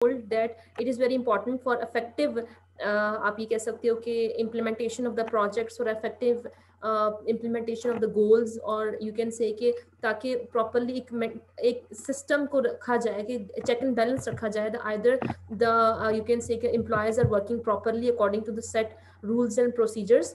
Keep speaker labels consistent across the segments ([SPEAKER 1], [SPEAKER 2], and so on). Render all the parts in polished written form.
[SPEAKER 1] that it is very important for effective आप ये कह सकते हो कि implementation of the projects or effective implementation of the goals, और you can say कि ताकि properly एक system को रखा जाए कि check and balance रखा जाए, either the you can say कि employees are working properly according to the set rules and procedures.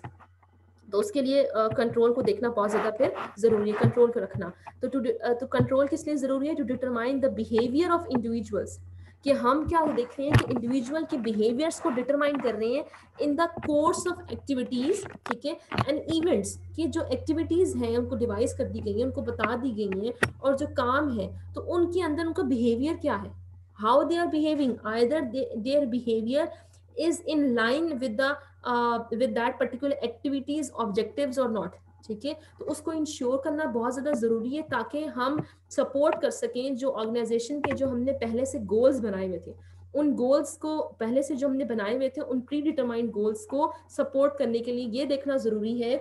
[SPEAKER 1] तो उसके लिए कंट्रोल को देखना बहुत ज़्यादा फिर ज़रूरी है, कंट्रोल को रखना. तो कंट्रोल किस लिए ज़रूरी है? To determine the behaviour of individuals, कि हम क्या देख रहे हैं कि इंडिविजुअल के बिहेवियर्स को डिटरमाइन कर रहे हैं in the course of activities, ठीक है, एंड इवेंट्स, की जो एक्टिविटीज़ हैं उनको डिवाइस कर दी गई हैं, उनको बता दी गई हैं, और जो काम है तो उनके अंदर उनका बिहेवियर क्या है, how they are behaving, either their behaviour is in line with that particular activities objectives or not. ठीक है, तो उसको इंश्योर करना बहुत ज़्यादा ज़रूरी है ताकि हम सपोर्ट कर सकें जो ऑर्गेनाइजेशन के जो हमने पहले से गोल्स बनाए हुए थे, उन गोल्स को पहले से जो हमने बनाए हुए थे उन प्री डिटरमाइंड गोल्स को सपोर्ट करने के लिए ये देखना ज़रूरी है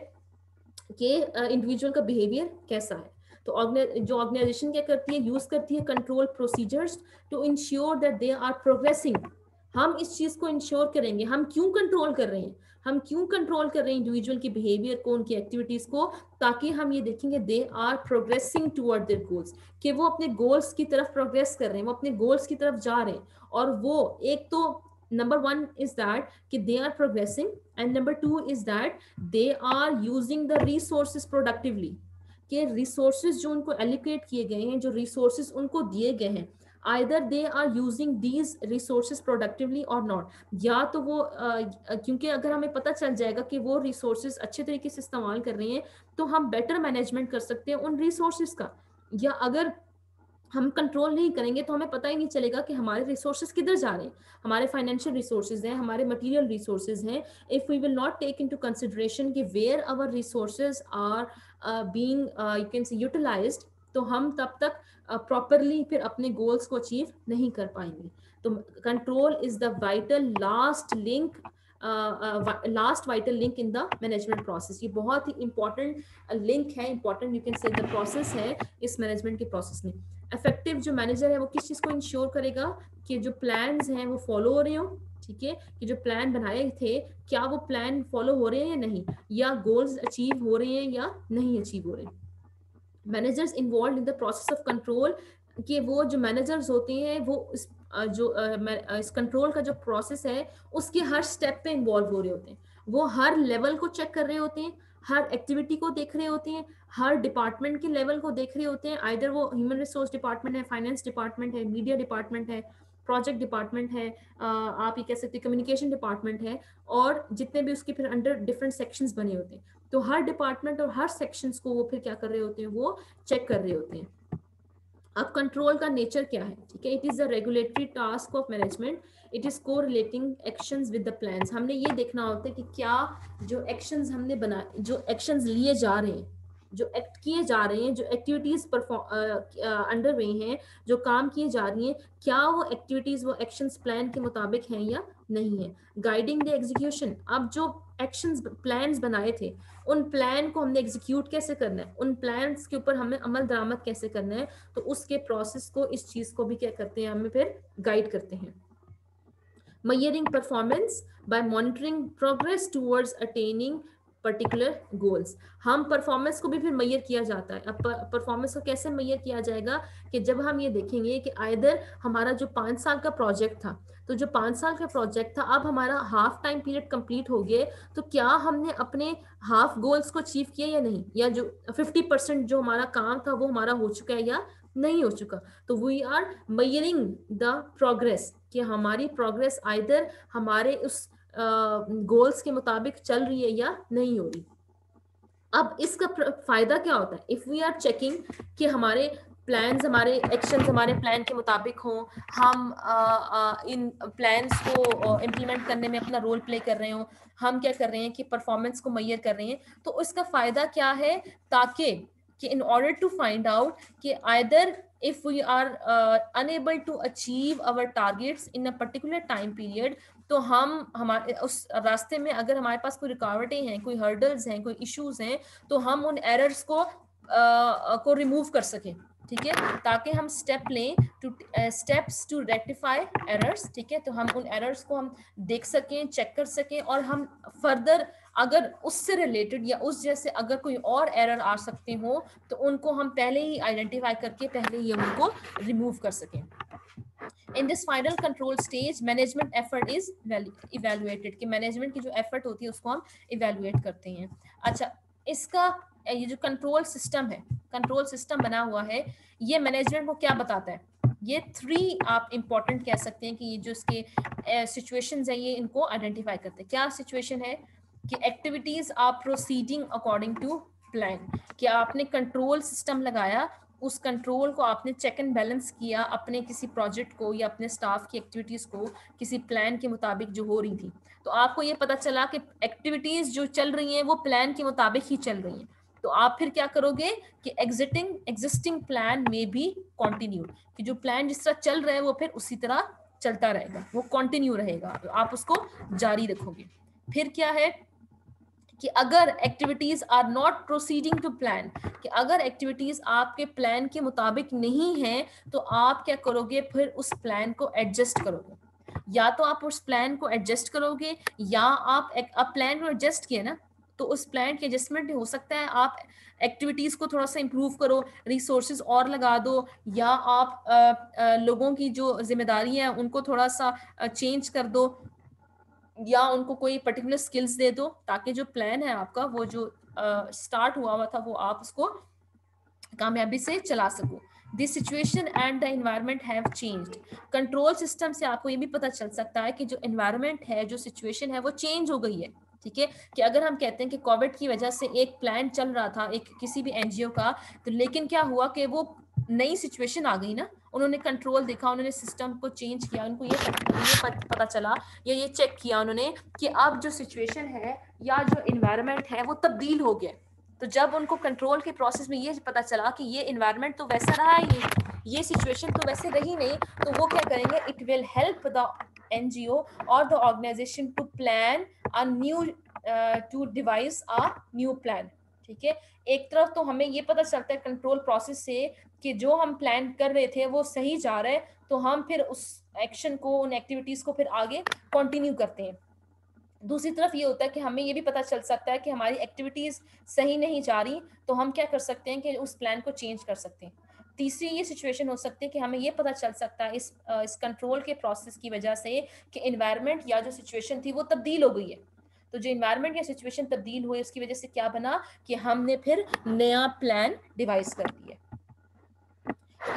[SPEAKER 1] कि इंडिविजुअल का बिहेवियर कैसा है. तो जो ऑर्गेनाइजेशन क्या करती है, यूज़ करती है control procedures to ensure that they are progressing. हम इस चीज़ को इंश्योर करेंगे, हम क्यों कंट्रोल कर रहे हैं, हम क्यों कंट्रोल कर रहे हैं इंडिविजुअल की बिहेवियर को, उनकी एक्टिविटीज़ को, ताकि हम ये देखेंगे they are progressing toward their goals, कि वो अपने गोल्स की तरफ प्रोग्रेस कर रहे हैं, वो अपने गोल्स की तरफ जा रहे हैं. और वो एक तो number one is that कि they are progressing, and number two is that they are using the resources productively, कि resources जो उनको allocate किए गए हैं, जो resources उनको दिए गए हैं, either they are using these resources productively or not. या तो वो क्योंकि अगर हमें पता चल जाएगा कि वो resources अच्छे तरीके से इस्तेमाल कर रहे हैं तो हम better management कर सकते हैं उन resources का. या अगर हम कंट्रोल नहीं करेंगे तो हमें पता ही नहीं चलेगा कि हमारे रिसोर्सेज किधर जा रहे हैं, हमारे फाइनेंशियल रिसोर्सेज हैं, हमारे मटेरियल रिसोर्सेज हैं. If we will not take into consideration कि where our resources are being you can say utilized, तो हम तब तक प्रॉपरली फिर अपने गोल्स को अचीव नहीं कर पाएंगे. तो control is the vital last link, last vital link in the management process. ये बहुत ही इंपॉर्टेंट लिंक है, इंपॉर्टेंट यू कैन से द प्रोसेस है इस मैनेजमेंट के प्रोसेस में. इफेक्टिव जो मैनेजर है वो किस चीज़ को इंश्योर करेगा कि जो प्लान्स हैं वो फॉलो हो रहे हो, ठीक है, कि जो प्लान बनाए थे क्या वो प्लान फॉलो हो रहे हैं या नहीं, या गोल्स अचीव हो रहे हैं या नहीं अचीव हो रहे हैं. Managers involve in the process of control, कि वो जो मैनेजर्स होते हैं वो इस कंट्रोल का जो प्रोसेस है उसके हर स्टेप पे इन्वॉल्व हो रहे होते हैं. वो हर लेवल को चेक कर रहे होते हैं, हर एक्टिविटी को देख रहे होते हैं, हर डिपार्टमेंट के लेवल को देख रहे होते हैं, आइदर वो ह्यूमन रिसोर्स डिपार्टमेंट है, फाइनेंस डिपार्टमेंट है, मीडिया डिपार्टमेंट है, प्रोजेक्ट डिपार्टमेंट है, आप ये कह सकते हैं कम्युनिकेशन डिपार्टमेंट है, और जितने भी उसके फिर अंडर डिफरेंट सेक्शंस बने होते हैं. तो हर डिपार्टमेंट और हर सेक्शंस को वो फिर क्या कर रहे होते हैं, वो चेक कर रहे होते हैं. अब कंट्रोल का नेचर क्या है, ठीक है, it is the regulatory task of management, it is correlating actions with the plans. हमने ये देखना होता है कि क्या जो एक्शंस हमने बनाए, जो एक्शंस लिए जा रहे हैं, जो एक्ट किए जा रहे हैं, जो एक्टिविटीज अंडर वे हैं, जो काम किए जा रही हैं, क्या वो एक्टिविटीज वो एक्शंस प्लान के मुताबिक हैं या नहीं है. गाइडिंग द एग्जीक्यूशन, अब जो एक्शंस प्लान्स बनाए थे उन प्लान को हमने एग्जीक्यूट कैसे करना है, उन प्लान्स के ऊपर हमें अमल दरामद कैसे करना है, तो उसके प्रोसेस को, इस चीज को भी क्या करते हैं, हमें फिर गाइड करते हैं. measuring performance by monitoring progress towards attaining particular goals. हम परफॉर्मेंस को भी फिर मैयर किया जाता है. अब परफॉर्मेंस को कैसे मैयर किया जाएगा कि जब हम ये देखेंगे कि आइदर हमारा जो 5 साल का प्रोजेक्ट था, तो जो 5 साल का प्रोजेक्ट था अब हमारा हाफ टाइम पीरियड कंप्लीट हो गए, तो क्या हमने अपने हाफ गोल्स को अचीव किया या नहीं, या जो 50% जो हमारा काम था वो हमारा हो चुका है या नहीं हो चुका. तो we are measuring the progress, कि हमारी प्रोग्रेस आइदर हमारे उस गोल्स के मुताबिक चल रही है या नहीं हो रही. अब इसका फायदा क्या होता है, इफ वी आर चेकिंग कि हमारे प्लान्स, हमारे एक्शंस हमारे प्लान के मुताबिक हों, हम इन प्लान्स को इम्प्लीमेंट करने में अपना रोल प्ले कर रहे हों, हम क्या कर रहे हैं कि परफॉर्मेंस को मैयर कर रहे हैं, तो इसका फायदा क्या है, ताकि कि in order to find out कि either if we are unable to achieve our targets in a particular time period, तो हम हमारे उस रास्ते में अगर हमारे पास कोई रुकावटें हैं, कोई हर्डल्स हैं, कोई इश्यूज हैं, तो हम उन एरर्स को रिमूव कर सकें, ठीक है, ताकि हम स्टेप लें to steps to rectify errors, ठीक है, तो हम उन एरर्स को हम देख सकें, चेक कर सकें, और हम फर्दर अगर उससे रिलेटेड या उस जैसे अगर कोई और एरर आ सकते हो तो उनको हम पहले ही आइडेंटिफाई करके पहले ही उनको रिमूव कर सकें। In this final control stage management effort is evaluated, कि मैनेजमेंट की जो एफर्ट होती है उसको हम इवेलुएट करते हैं। अच्छा, इसका ये जो कंट्रोल सिस्टम है, कंट्रोल सिस्टम बना हुआ है, ये मैनेजमेंट को क्या बताता है? ये 3 आप इंपॉर्टेंट कह सकते हैं कि ये जो इसके सिचुएशंस हैं ये इनको आइडेंटिफाई करते हैं। क्या सिचुएशन है? कि activities are proceeding according to plan, कि आपने कंट्रोल सिस्टम लगाया, उस कंट्रोल को आपने चेक एंड बैलेंस किया अपने किसी प्रोजेक्ट को या अपने स्टाफ की एक्टिविटीज को किसी प्लान के मुताबिक जो हो रही थी, तो आपको ये पता चला कि एक्टिविटीज जो चल रही हैं वो प्लान के मुताबिक ही चल रही हैं, तो आप फिर क्या करोगे कि एग्जिस्टिंग प्लान में भी कंटिन्यू, कि जो प्लान जिस तरह चल रहा है वो फिर उसी तरह चलता रहेगा, वो कंटिन्यू रहेगा, तो आप उसको जारी रखोगे। फिर क्या है कि अगर activities are not proceeding to plan, कि अगर एक्टिविटीज आपके प्लान के मुताबिक नहीं है तो आप क्या करोगे, फिर उस प्लान को एडजस्ट करोगे, या तो आप उस प्लान को एडजस्ट करोगे या आप प्लान को एडजस्ट किए ना, तो उस प्लान के एडजस्टमेंट हो सकता है आप एक्टिविटीज को थोड़ा सा इंप्रूव करो, रिसोर्सेज और लगा दो, या आप लोगों की जो जिम्मेदारी है उनको थोड़ा सा चेंज कर दो, या उनको कोई पर्टिकुलर स्किल्स दे दो, ताकि जो प्लान है आपका वो जो स्टार्ट हुआ था वो आप उसको कामयाबी से चला सको। This situation and the environment have changed. Control system से आपको ये भी पता चल सकता है कि जो एनवायरनमेंट है, जो सिचुएशन है वो चेंज हो गई है, ठीक है, कि अगर हम कहते हैं कि कोविड की वजह से एक प्लान चल रहा था एक किसी भी एनजीओ का, तो लेकिन क्या हुआ कि वो नई सिचुएशन आ गई ना, उन्होंने कंट्रोल देखा, उन्होंने सिस्टम को चेंज किया, उनको ये पता चला या ये चेक किया उन्होंने कि अब जो सिचुएशन है या जो इन्वायरमेंट है वो तब्दील हो गया। तो जब उनको कंट्रोल के प्रोसेस में ये पता चला कि ये इन्वायरमेंट तो वैसा रहा ही नहीं, ये सिचुएशन तो वैसे रही नहीं, तो वो क्या करेंगे, it will help the NGO और the organisation to plan a new to devise a new plan, ठीक है। एक तरफ तो हमें ये पता चलता है कंट्रोल प्रोसेस से कि जो हम प्लान कर रहे थे वो सही जा रहा है, तो हम फिर उस एक्शन को, उन एक्टिविटीज को फिर आगे कंटिन्यू करते हैं। दूसरी तरफ ये होता है कि हमें ये भी पता चल सकता है कि हमारी एक्टिविटीज सही नहीं जा रही, तो हम क्या कर सकते हैं कि उस प्लान को चेंज कर सकते हैं। तीसरी ये सिचुएशन हो सकती है कि हमें ये पता चल सकता है इस कंट्रोल के प्रोसेस की वजह से कि एनवायरनमेंट या जो सिचुएशन थी वो तब्दील हो गई है। तो जो एनवायरनमेंट या सिचुएशन तब्दील हुई उसकी वजह से क्या बना कि हमने फिर नया प्लान डिवाइस कर दिया।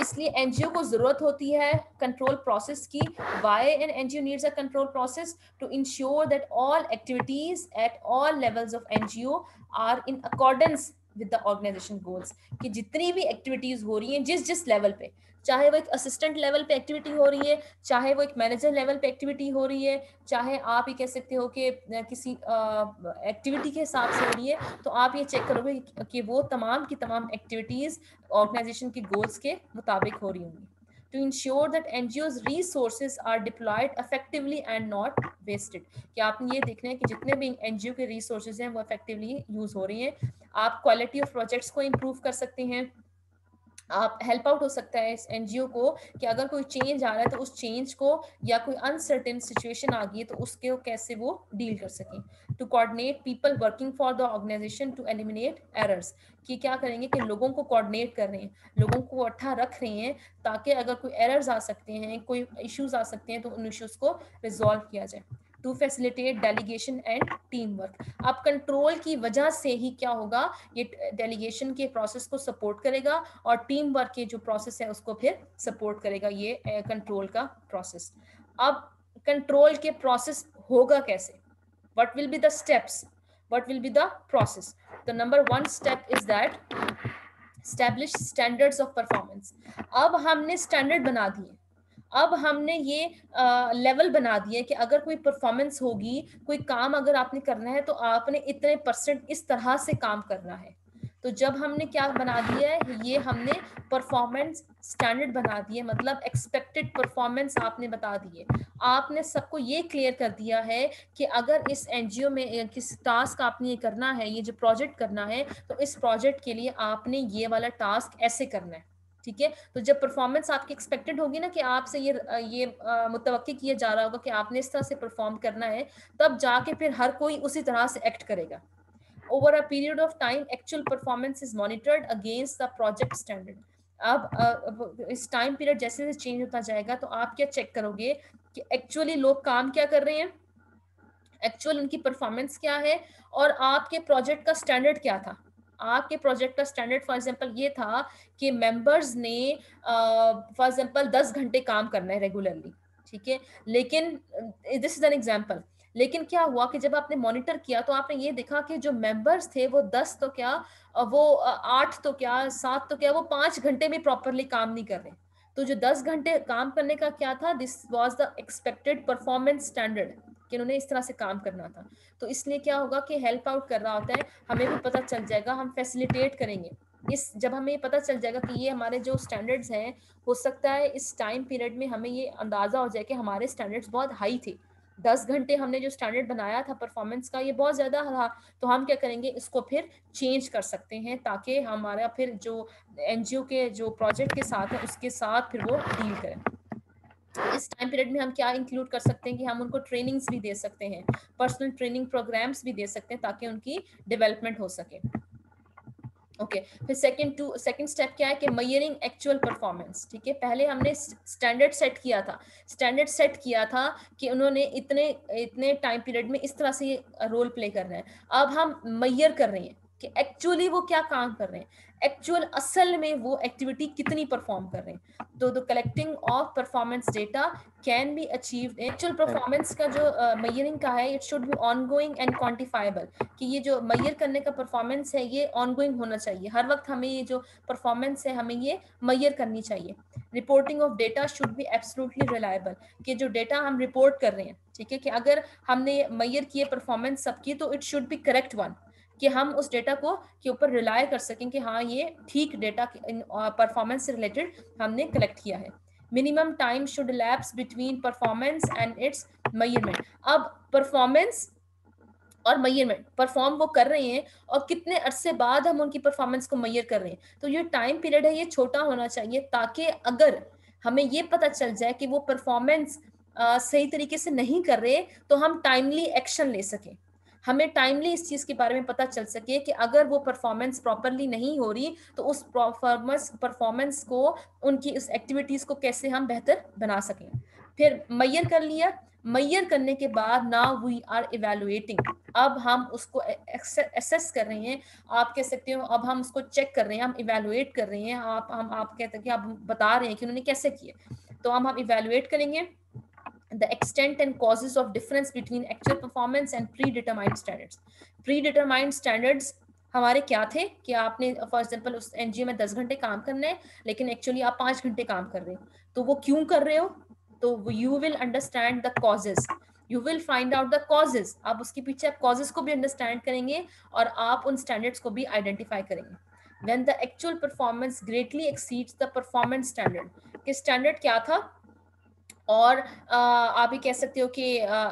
[SPEAKER 1] इसलिए एनजीओ को जरूरत होती है कंट्रोल प्रोसेस की। Why an NGO needs a control process? To ensure that all activities at all levels of NGO are in accordance with the organisation goals, कि जितनी भी एक्टिविटीज हो रही हैं जिस जिस लेवल पे, चाहे वो एक असिस्टेंट लेवल पे एक्टिविटी हो रही है, चाहे वो एक मैनेजर लेवल पे एक्टिविटी हो रही है, चाहे आप ये कह सकते हो कि किसी एक्टिविटी के हिसाब से हो रही है, तो आप ये चेक करोगे कि वो तमाम की तमाम एक्टिविटीज ऑर्गेनाइजेशन के गोल्स के मुताबिक हो रही होंगी। To ensure that NGOs resources are deployed effectively and not wasted, कि आपने ये देखना है कि जितने भी NGO के resources हैं वो effectively यूज हो रही हैं। आप क्वालिटी ऑफ प्रोजेक्ट्स को इम्प्रूव कर सकते हैं, आप हेल्प आउट हो सकता है इस एनजीओ को कि अगर कोई चेंज आ रहा है तो उस चेंज को, या कोई अनसर्टेन सिचुएशन आ गई है तो उसके कैसे वो डील कर सकें। To coordinate people working for the organisation to eliminate errors, कि क्या करेंगे कि लोगों को कोऑर्डिनेट कर रहे हैं, लोगों को इकट्ठा रख रहे हैं, ताकि अगर कोई एरर्स आ सकते हैं, कोई इश्यूज आ सकते हैं तो उन इश्यूज को रिजॉल्व किया जाए। To facilitate delegation and team work, अब कंट्रोल की वजह से ही क्या होगा, ये डेलीगेशन के प्रोसेस को सपोर्ट करेगा और टीम वर्क के जो प्रोसेस है उसको फिर सपोर्ट करेगा ये कंट्रोल का प्रोसेस। अब कंट्रोल के प्रोसेस होगा कैसे? What will be the steps, what will be the process? तो number 1 step is that establish standards of performance. अब हमने स्टैंडर्ड बना दिए, अब हमने ये लेवल बना दिए कि अगर कोई परफॉर्मेंस होगी, कोई काम अगर आपने करना है तो आपने इतने % इस तरह से काम करना है। तो जब हमने क्या बना दिया है, ये हमने परफॉर्मेंस स्टैंडर्ड बना दिए, मतलब एक्सपेक्टेड परफॉर्मेंस आपने बता दिए। आपने सबको ये क्लियर कर दिया है कि अगर इस एनजीओ में किस टास्क आपने ये करना है, ये जो प्रोजेक्ट करना है, तो इस प्रोजेक्ट के लिए आपने ये वाला टास्क ऐसे करना है, ठीक है। तो जब परफॉर्मेंस आपकी एक्सपेक्टेड होगी ना कि आपसे ये मुतवक्की किया जा रहा होगा कि आपने इस तरह से परफॉर्म करना है, तब जाके फिर हर कोई उसी तरह से एक्ट करेगा। Over a period of time, actual performance is monitored against the project standard. अब इस टाइम पीरियड जैसे जैसे चेंज होता जाएगा तो आप क्या चेक करोगे कि एक्चुअली लोग काम क्या कर रहे हैं, एक्चुअल उनकी परफॉर्मेंस क्या है, और आपके प्रोजेक्ट का स्टैंडर्ड क्या था। आपके प्रोजेक्ट का स्टैंडर्ड फॉर एग्जांपल ये था कि मेंबर्स ने फॉर एग्जांपल 10 घंटे काम करना है रेगुलरली, ठीक है। लेकिन दिस इज एन एग्जांपल। लेकिन क्या हुआ कि जब आपने मॉनिटर किया तो आपने ये देखा कि जो मेंबर्स थे वो 10 तो क्या, वो 8 तो क्या, 7 तो क्या, वो 5 घंटे में प्रॉपरली काम नहीं कर रहे। तो जो 10 घंटे काम करने का क्या था, this was the expected performance standard कि उन्होंने इस तरह से काम करना था। तो इसलिए क्या होगा कि हेल्प आउट कर रहा होता है, हमें भी पता चल जाएगा, हम फैसिलिटेट करेंगे। इस जब हमें ये पता चल जाएगा कि ये हमारे जो स्टैंडर्ड्स हैं, हो सकता है इस टाइम पीरियड में हमें ये अंदाजा हो जाए कि हमारे स्टैंडर्ड्स बहुत हाई थे, 10 घंटे हमने जो स्टैंडर्ड बनाया था परफॉर्मेंस का ये बहुत ज़्यादा था। तो हम क्या करेंगे, इसको फिर चेंज कर सकते हैं ताकि हमारा फिर जो एनजीओ के जो प्रोजेक्ट के साथ है उसके साथ फिर वो डील करें। इस टाइम पीरियड में हम क्या इंक्लूड कर सकते हैं कि हम उनको ट्रेनिंग्स भी दे सकते हैं, पर्सनल ट्रेनिंग प्रोग्राम्स भी दे सकते हैं ताकि उनकी डेवलपमेंट हो सके। ओके फिर सेकंड स्टेप क्या है कि मेजरिंग एक्चुअल परफॉर्मेंस। ठीक है, पहले हमने स्टैंडर्ड सेट किया था कि उन्होंने इतने इतने टाइम पीरियड में इस तरह से रोल प्ले कर रहे हैं। अब हम मेजर कर रहे हैं कि एक्चुअली वो क्या काम कर रहे हैं, एक्चुअल असल में वो एक्टिविटी कितनी परफॉर्म कर रहे हैं। तो the collecting of performance data can be achieved. Actual performance का जो मेजरिंग का है, it should be ongoing and quantifiable, कि ये जो मेजर करने का परफॉर्मेंस है ये ऑनगोइंग होना चाहिए, हर वक्त हमें ये जो परफॉर्मेंस है हमें ये मेजर करनी चाहिए। Reporting of data should be absolutely reliable, कि जो डेटा हम रिपोर्ट कर रहे हैं, ठीक है, कि अगर हमने मेजर किए परफॉर्मेंस सबकी तो it should be correct one, कि हम उस डेटा को के ऊपर रिलाय कर सकें कि हाँ ये ठीक डेटा परफॉर्मेंस से रिलेटेड हमने कलेक्ट किया है। Minimum time should lapse between performance and it's measurement. अब परफॉर्मेंस और मेजरमेंट, परफॉर्म वो कर रहे हैं और कितने अरसे बाद हम उनकी परफॉर्मेंस को मेजर कर रहे हैं, तो ये टाइम पीरियड है ये छोटा होना चाहिए ताकि अगर हमें ये पता चल जाए कि वो परफॉर्मेंस सही तरीके से नहीं कर रहे तो हम टाइमली एक्शन ले सकें, हमें टाइमली इस चीज के बारे में पता चल सके कि अगर वो परफॉर्मेंस प्रॉपरली नहीं हो रही तो उस परफॉर्मेंस को, उनकी उस एक्टिविटीज को कैसे हम बेहतर बना सकें। फिर मेजर कर लिया, मेजर करने के बाद नाउ वी आर इवेलुएटिंग, अब हम उसको एसेस कर रहे हैं, आप कह सकते हो अब हम उसको चेक कर रहे हैं, हम इवेलुएट कर रहे हैं, आप कहते हैं कि आप बता रहे हैं कि उन्होंने कैसे किए, तो हम इवेलुएट करेंगे the extent and causes of difference between actual performance and predetermined standards. Predetermined standards हमारे क्या थे कि आपने फॉर एग्जांपल उस एनजीओ में 10 घंटे काम करना है लेकिन एक्चुअली आप 5 घंटे काम कर रहे हो, तो वो क्यों कर रहे हो, तो you will understand the causes, you will find out the causes, आप उसके पीछे आप कॉजेज को भी अंडरस्टैंड करेंगे और आप उन स्टैंडर्ड्स को भी आइडेंटिफाई करेंगे। When the actual performance greatly exceeds the performance standard, कि स्टैंडर्ड क्या था और आप ये कह सकते हो कि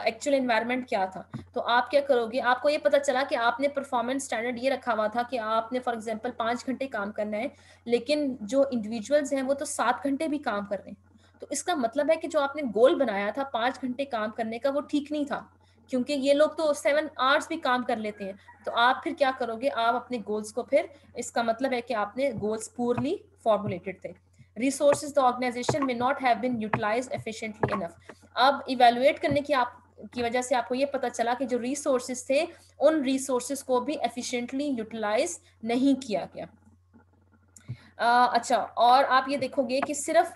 [SPEAKER 1] एक्चुअल एनवायरनमेंट क्या था, तो आप क्या करोगे, आपको ये पता चला कि आपने परफॉर्मेंस स्टैंडर्ड ये रखा हुआ था कि आपने फॉर एग्जांपल 5 घंटे काम करना है लेकिन जो इंडिविजुअल्स हैं वो तो 7 घंटे भी काम कर रहे हैं, तो इसका मतलब है कि जो आपने गोल बनाया था 5 घंटे काम करने का वो ठीक नहीं था, क्योंकि ये लोग तो 7 आवर्स भी काम कर लेते हैं। तो आप फिर क्या करोगे, आप अपने गोल्स को फिर, इसका मतलब है कि आपने गोल्स पूरली फॉर्मुलेटेड थे। resources the organization may not have been utilized efficiently enough। अब इवेलुएट करने की वजह से आपको ये पता चला कि जो रिसोर्सेज थे उन रिसोर्सेज को भी एफिशिएंटली यूटिलाइज नहीं किया गया। अच्छा, और आप ये देखोगे कि सिर्फ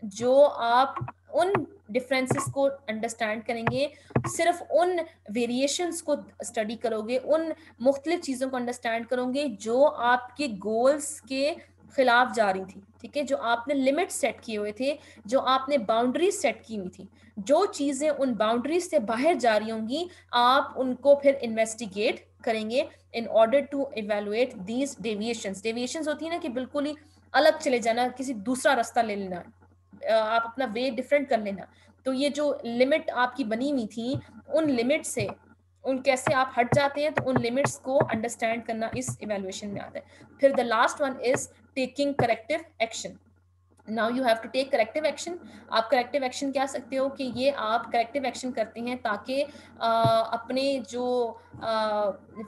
[SPEAKER 1] जो आप उन डिफरेंसेस को अंडरस्टैंड करेंगे, सिर्फ उन वेरिएशंस को स्टडी करोगे, उन मुख्तलिफ चीज़ों को अंडरस्टैंड करोगे जो आपके गोल्स के खिलाफ जा रही थी, ठीक है, जो आपने लिमिट सेट किए हुए थे, जो आपने बाउंड्रीज सेट की हुई थी, जो चीज़ें उन बाउंड्रीज से बाहर जा रही होंगी आप उनको फिर इन्वेस्टिगेट करेंगे in order to evaluate these deviations. Deviations होती है ना कि बिल्कुल ही अलग चले जाना, किसी दूसरा रास्ता ले लेना, आप अपना वे डिफरेंट कर लेना, तो ये जो लिमिट आपकी बनी हुई थी उन लिमिट से उन कैसे आप हट जाते हैं, तो उन लिमिट्स को अंडरस्टैंड करना इस इवैल्यूएशन में आता है। फिर the last one is taking corrective action. Now you have to take corrective action. आप करेक्टिव एक्शन क्या सकते हो कि ये आप करेक्टिव एक्शन करते हैं ताकि अपने जो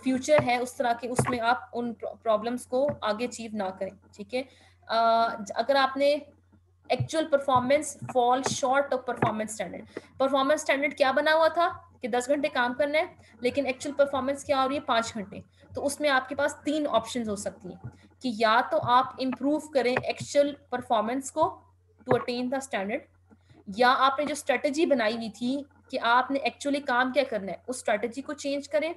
[SPEAKER 1] फ्यूचर है उस तरह के उसमें आप उन प्रॉब्लम्स को आगे अचीव ना करें, ठीक है। अगर आपने actual performance fall short of performance standard, performance standard क्या बना हुआ था कि 10 घंटे काम करना है, लेकिन एक्चुअल परफॉर्मेंस क्या हो रही है 5 घंटे, तो उसमें आपके पास 3 ऑप्शंस हो सकती हैं कि या तो आप इंप्रूव करें एक्चुअल परफॉर्मेंस को टू अटेन द स्टैंडर्ड, या आपने जो स्ट्रेटजी बनाई हुई थी कि आपने एक्चुअली काम क्या करना है उस स्ट्रेटजी को चेंज करें,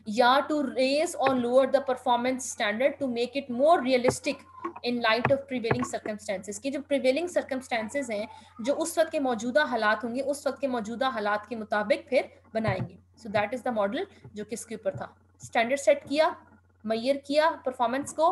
[SPEAKER 1] या to raise or lower the performance standard to make it more realistic in light of prevailing circumstances, की जो प्रिवेलिंग सर्कमस्टेंसेस हैं जो उस वक्त के मौजूदा हालात होंगे उस वक्त के मौजूदा हालात के मुताबिक फिर बनाएंगे। So that is the model जो किसके ऊपर था, स्टैंडर्ड सेट किया, मैयर किया परफॉर्मेंस को,